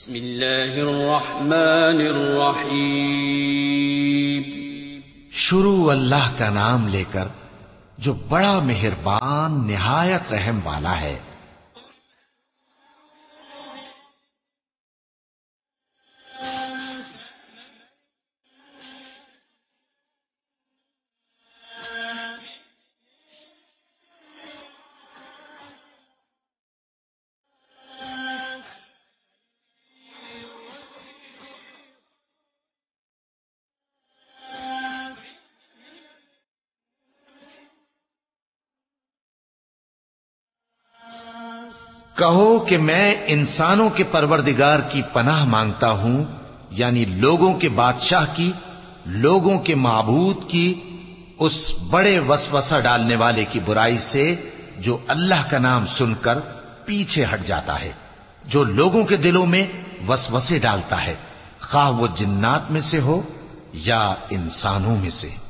بسم اللہ الرحمن الرحیم۔ شروع اللہ کا نام لے کر جو بڑا مہربان نہایت رحم والا ہے۔ کہو کہ میں انسانوں کے پروردگار کی پناہ مانگتا ہوں، یعنی لوگوں کے بادشاہ کی، لوگوں کے معبود کی، اس بڑے وسوسہ ڈالنے والے کی برائی سے جو اللہ کا نام سن کر پیچھے ہٹ جاتا ہے، جو لوگوں کے دلوں میں وسوسے ڈالتا ہے، خواہ وہ جنات میں سے ہو یا انسانوں میں سے۔